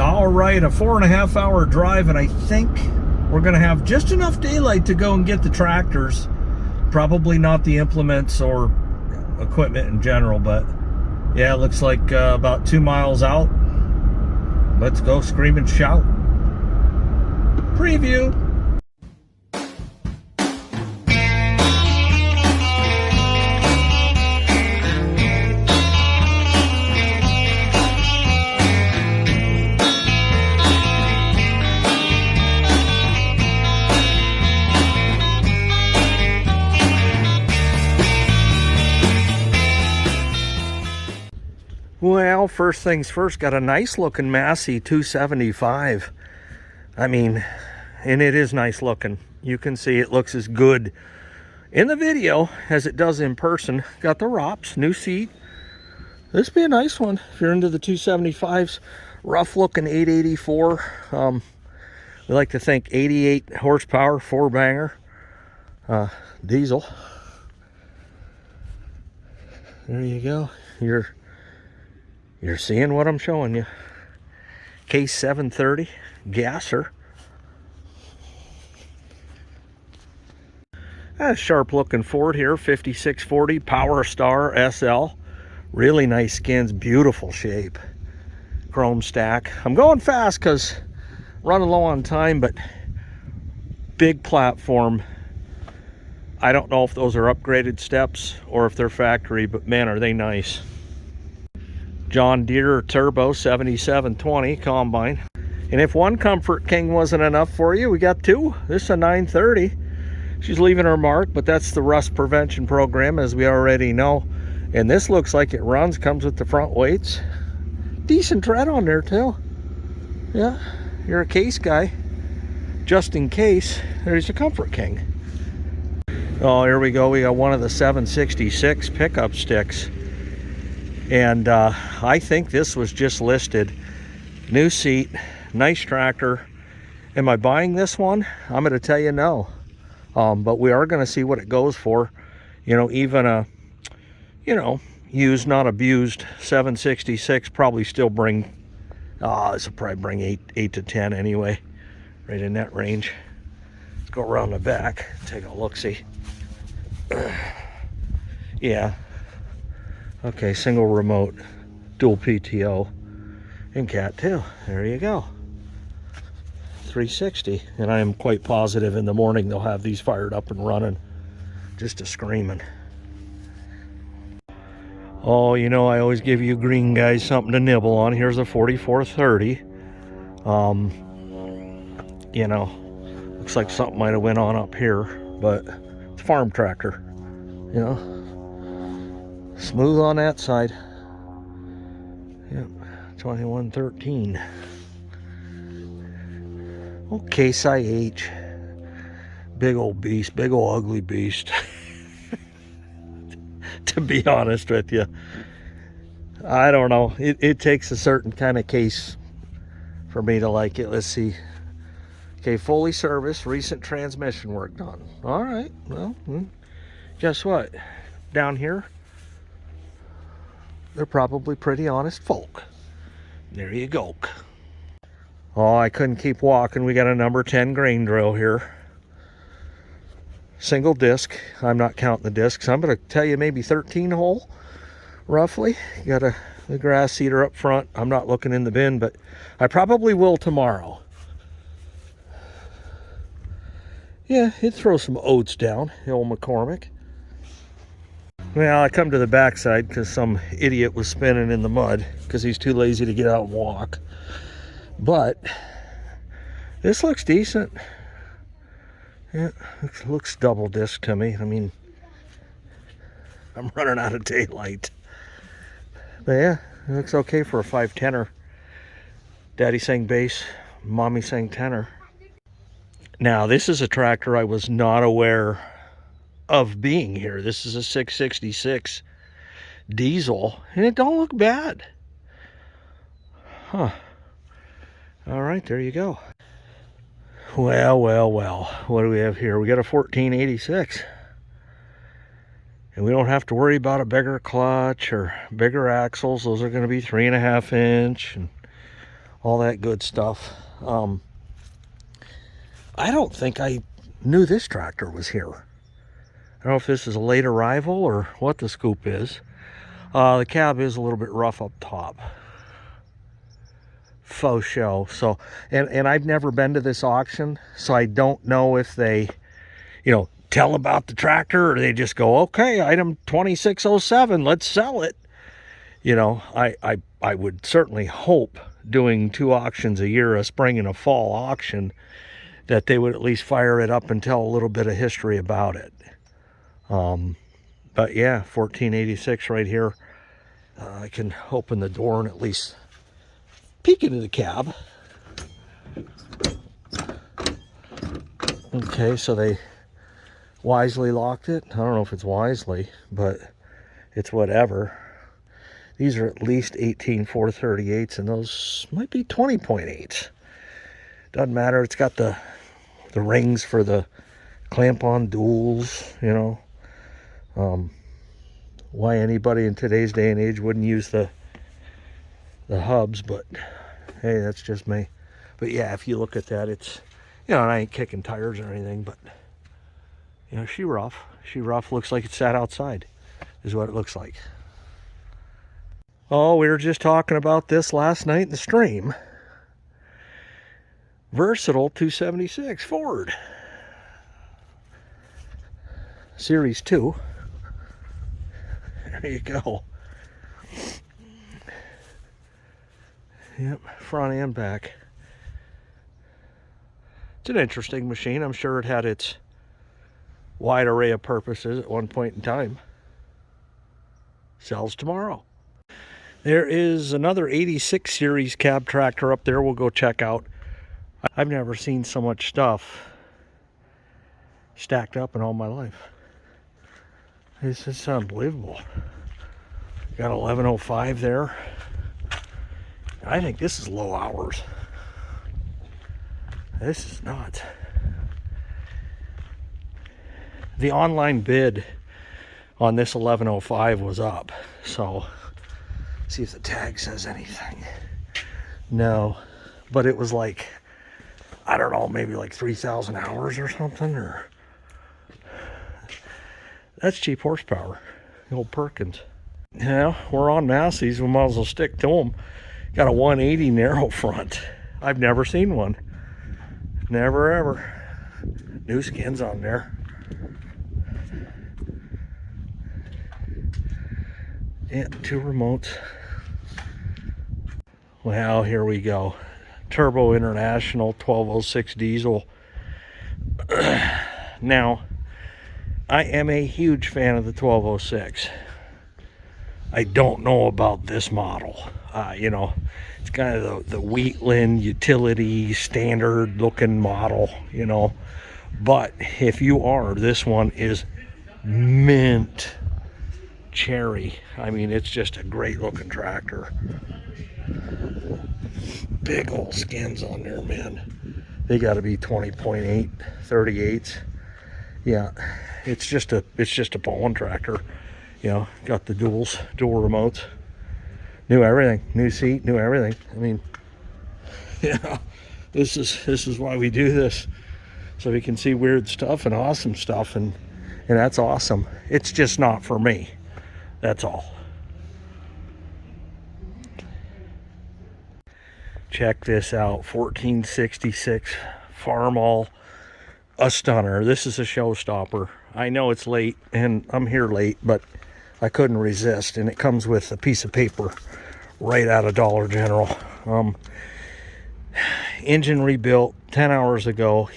All right, a 4.5 hour drive, and I think we're going to have just enough daylight to go and get the tractors. Probably not the implements or equipment in general, but yeah, it looks like about 2 miles out. Let's go scream and shout. Preview. Well, first things first, got a nice looking Massey 275. I mean, and it is nice looking. You can see it looks as good in the video as it does in person. Got the ROPS, new seat. This would be a nice one if you're into the 275s. Rough looking 884. We like to think 88 horsepower, 4-banger, diesel. There you go. You're seeing what I'm showing you. Case 730 gasser. A sharp looking Ford here, 5640 Power Star SL. Really nice skins, beautiful shape. Chrome stack. I'm going fast because running low on time, but big platform. I don't know if those are upgraded steps or if they're factory, but man, are they nice. John Deere Turbo 7720 combine. And if one Comfort King wasn't enough for you, we got two. This is a 930. She's leaving her mark, but that's the rust prevention program, as we already know. And this looks like it runs, comes with the front weights. Decent tread on there too. Yeah, you're a case guy. Just in case, there's your Comfort King. Oh, here we go. We got one of the 766 pickup sticks. And I think this was just listed. New seat, nice tractor. Am I buying this one? I'm going to tell you no. But we are going to see what it goes for. You know, even a, used, not abused 766 probably still bring, this will probably bring 8 to 10 anyway. Right in that range. Let's go around the back, take a look-see. Yeah. Okay, single remote, dual PTO, and Cat 2. There you go. 360. And I am quite positive in the morning they'll have these fired up and running. Just a screaming. Oh, you know, I always give you green guys something to nibble on. Here's a 4430. You know, looks like something might have went on up here, but it's a farm tractor, you know. Smooth on that side. Yep, 2113. Okay, Case IH. Big old beast, big old ugly beast. To be honest with you, I don't know. It takes a certain kind of case for me to like it. Let's see. Okay, fully serviced, recent transmission work done. All right, well, guess what? Down here, they're probably pretty honest folk. There you go. Oh, I couldn't keep walking. We got a number 10 grain drill here. Single disc. I'm not counting the discs. I'm going to tell you maybe 13 hole, roughly. Got the grass seeder up front. I'm not looking in the bin, but I probably will tomorrow. Yeah, it throws some oats down, the old McCormick. Well, I come to the backside because some idiot was spinning in the mud because he's too lazy to get out and walk. But this looks decent. Yeah, it looks double disc to me. I mean, I'm running out of daylight. But yeah, it looks okay for a 510er. Daddy sang bass, mommy sang tenor. Now, this is a tractor I was not aware of being here. This is a 666 diesel, and it don't look bad. Huh. All right, there you go. Well, what do we have here? We got a 1486. And we don't have to worry about a bigger clutch or bigger axles. Those are going to be 3.5 inch. And all that good stuff. I don't think I knew this tractor was here. I don't know if this is a late arrival or what the scoop is. The cab is a little bit rough up top. Faux show. So, and I've never been to this auction, so I don't know if they, tell about the tractor, or they just go, okay, item 2607, let's sell it. I would certainly hope, doing 2 auctions a year, a spring and a fall auction, that they would at least fire it up and tell a little bit of history about it. But yeah, 1486 right here. I can open the door and at least peek into the cab. Okay, so they wisely locked it. I don't know if it's wisely, but it's whatever. These are at least 18 438s, and those might be 20.8s. Doesn't matter. It's got the rings for the clamp-on duals, why anybody in today's day and age wouldn't use the hubs, but hey, that's just me. But yeah, if you look at that, it's, and I ain't kicking tires or anything, but she rough. She rough. Looks like it sat outside, is what it looks like. Oh, we were just talking about this last night in the stream. Versatile 276 Ford. Series 2. There you go. Yep, front and back. It's an interesting machine. I'm sure it had its wide array of purposes at one point in time. Sells tomorrow. There is another 86 series cab tractor up there we'll go check out. I've never seen so much stuff stacked up in all my life. This is unbelievable. Got 1105 there. I think this is low hours. This is nuts. The online bid on this 1105 was up, so see if the tag says anything. No, but it was like, I don't know, maybe like 3,000 hours or something, or that's cheap horsepower. The old Perkins. Yeah, we're on Massey's, we might as well stick to them. Got a 180 narrow front. I've never seen one. Never ever. New skins on there. Yeah, 2 remotes. Well, here we go. Turbo International 1206 diesel. Now, I am a huge fan of the 1206. I don't know about this model. It's kind of the Wheatland utility standard looking model, But if you are, this one is mint cherry. I mean, it's just a great looking tractor. Big old skins on there, man. They got to be 20.8 38s. Yeah, it's just a pulling tractor. Got the dual remotes, new everything, new seat, new everything. I mean, this is why we do this, so we can see weird stuff and awesome stuff, and that's awesome. It's just not for me. That's all. Check this out, 1466 Farmall, a stunner. This is a showstopper. I know it's late, and I'm here late, but I couldn't resist, and it comes with a piece of paper right out of Dollar General. Engine rebuilt 10 hours ago,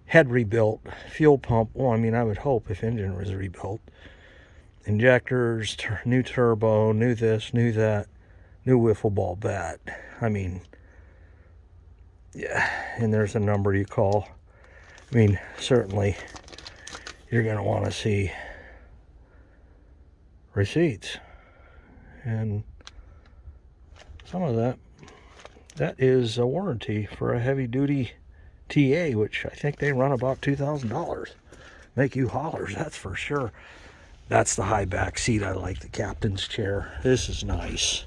head rebuilt, fuel pump, well, I mean, I would hope if engine was rebuilt, injectors, new turbo, new this, new that, new wiffle ball bat. I mean, yeah, and there's a number you call. I mean, certainly you're going to want to see receipts, and some of that is a warranty for a heavy duty TA, which I think they run about $2,000. Make you hollers, that's for sure. That's the high back seat. I like the captain's chair. This is nice.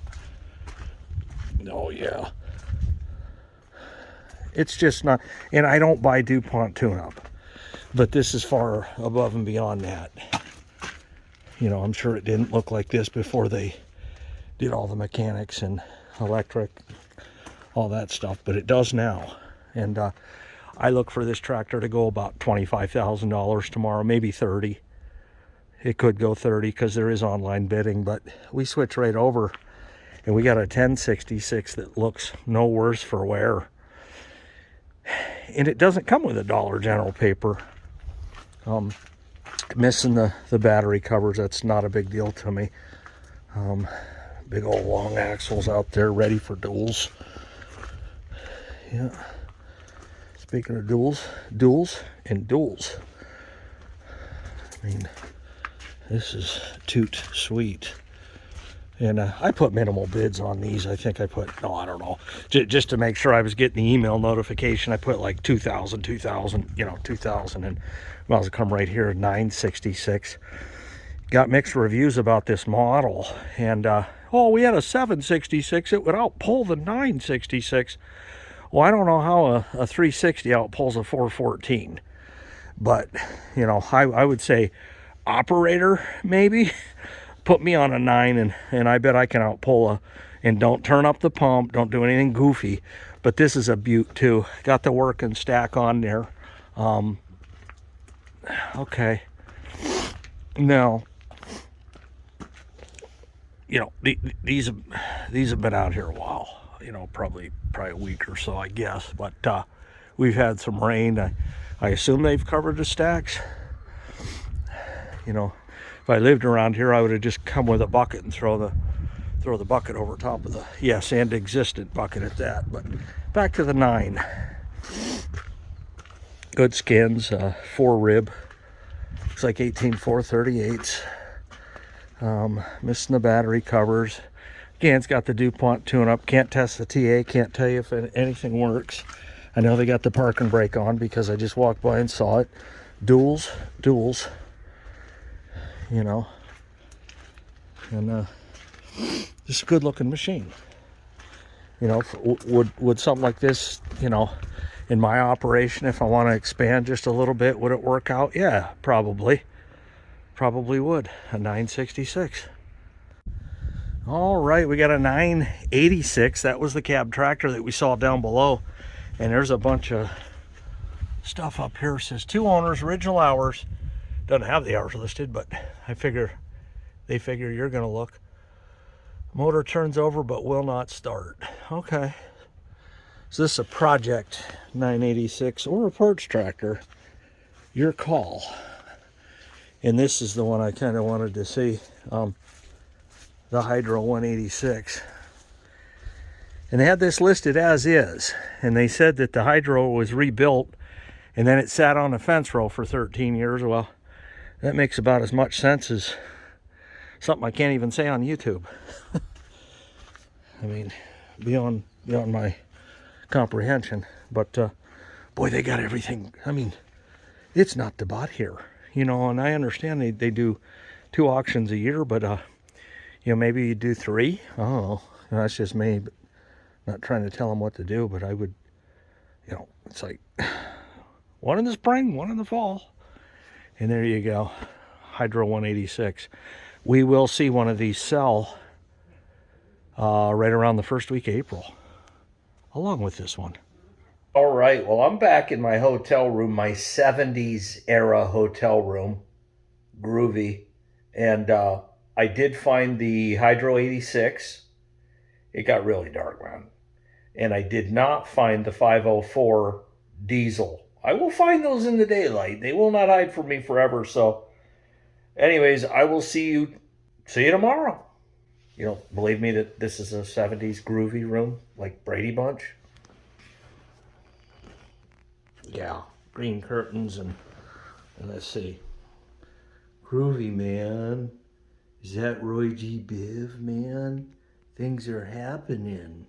Oh yeah. It's just not, and I don't buy DuPont tune-up, but this is far above and beyond that. You know, I'm sure it didn't look like this before they did all the mechanics and electric, all that stuff, but it does now. And I look for this tractor to go about $25,000 tomorrow, maybe 30. It could go 30 because there is online bidding, but we switch right over and we got a 1066 that looks no worse for wear. And it doesn't come with a Dollar General paper. Missing the battery covers, that's not a big deal to me. Big old long axles out there ready for duals. Yeah. Speaking of duals and duals. I mean, this is toot sweet. And I put minimal bids on these. I think I put, no, I don't know. Just to make sure I was getting the email notification, I put like 2,000, you know, 2,000. And might as well come right here at 966. Got mixed reviews about this model. And, oh, we had a 766. It would outpull the 966. Well, I don't know how a 360 outpulls a 414. But, you know, I would say operator, maybe. Put me on a 9 and I bet I can outpull and don't turn up the pump, don't do anything goofy. But this is a beaut too. Got the working stack on there. Okay. Now, you know, these have been out here a while. You know, probably a week or so, I guess. But we've had some rain. I assume they've covered the stacks. You know, if I lived around here, I would have just come with a bucket and throw the bucket over top of the, yes, and existent bucket at that. But back to the 9. Good skins, 4 rib. Looks like 18438s. Missing the battery covers. Again, it's got the DuPont tune-up. Can't test the TA. Can't tell you if anything works. I know they got the park and brake on because I just walked by and saw it. Duals. You know, and just a good looking machine. You know, would something like this, you know, in my operation, if I want to expand just a little bit, would it work out? Yeah, probably would. A 966. All right, we got a 986. That was the cab tractor that we saw down below, and there's a bunch of stuff up here. It says 2 owners, original hours. Doesn't have the hours listed, but they figure you're gonna look. Motor turns over but will not start. Okay. Is this a project 986 or a parts tractor? Your call. And this is the one I kind of wanted to see. The Hydro 186. And they had this listed as is. And they said that the Hydro was rebuilt and then it sat on a fence row for 13 years. Well, that makes about as much sense as something I can't even say on YouTube. I mean, beyond my comprehension. But boy, they got everything. I mean, it's not the bot here, you know. And I understand they do 2 auctions a year, but you know, maybe you do 3. Oh, that's just me. But not trying to tell them what to do, but I would, you know, it's like 1 in the spring, 1 in the fall. And there you go, Hydro 186. We will see one of these sell right around the first week of April, along with this one. All right, well, I'm back in my hotel room, my 70s era hotel room, groovy. And I did find the Hydro 86. It got really dark, man. And I did not find the 504 diesel. I will find those in the daylight. They will not hide from me forever. So anyways, I will see you tomorrow. You don't believe me that this is a 70s groovy room like Brady Bunch? Yeah, green curtains and let's see. Groovy, man. Is that Roy G. Biv, man? Things are happening.